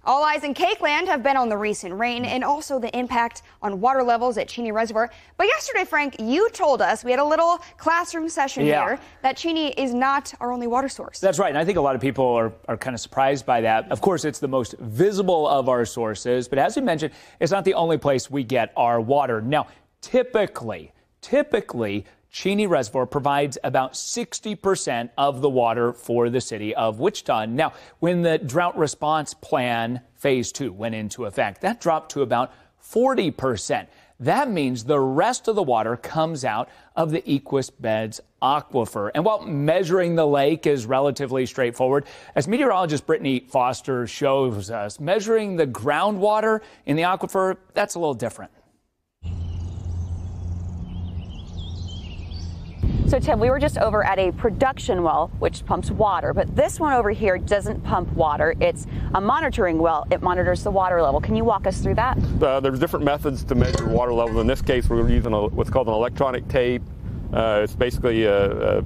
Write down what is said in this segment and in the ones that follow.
All eyes in Cakeland have been on the recent rain and also the impact on water levels at Cheney Reservoir. But yesterday, Frank, you told us, we had a little classroom session here, that Cheney is not our only water source. That's right. And I think a lot of people are kind of surprised by that. Of course, it's the most visible of our sources. But as we mentioned, it's not the only place we get our water. Now, typically, Cheney Reservoir provides about 60% of the water for the city of Wichita. Now, when the drought response plan phase 2 went into effect, that dropped to about 40%. That means the rest of the water comes out of the Equus Beds aquifer. And while measuring the lake is relatively straightforward, as meteorologist Brittany Foster shows us, measuring the groundwater in the aquifer, that's a little different. So, Tim, we were just over at a production well, which pumps water, but this one over here doesn't pump water. It's a monitoring well. It monitors the water level. Can you walk us through that? There's different methods to measure water level. In this case, we're using what's called an electronic tape. It's basically a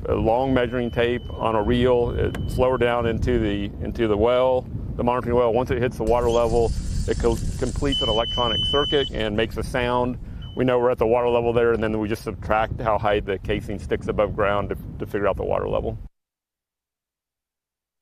long measuring tape on a reel. It's lowered down into the well, the monitoring well. Once it hits the water level, it completes an electronic circuit and makes a sound. We know we're at the water level there, and then we just subtract how high the casing sticks above ground to figure out the water level.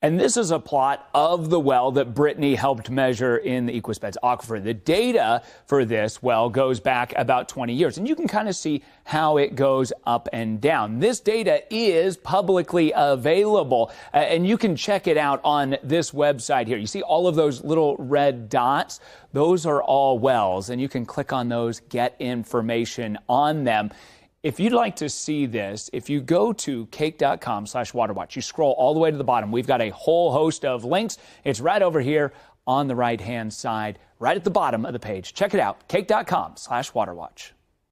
And this is a plot of the well that Brittany helped measure in the Equus Beds aquifer. The data for this well goes back about 20 years, and you can kind of see how it goes up and down. This data is publicly available, and you can check it out on this website here. You see all of those little red dots? Those are all wells, and you can click on those, get information on them. If you'd like to see this, if you go to cake.com/waterwatch, you scroll all the way to the bottom. We've got a whole host of links. It's right over here on the right-hand side, right at the bottom of the page. Check it out, cake.com/waterwatch.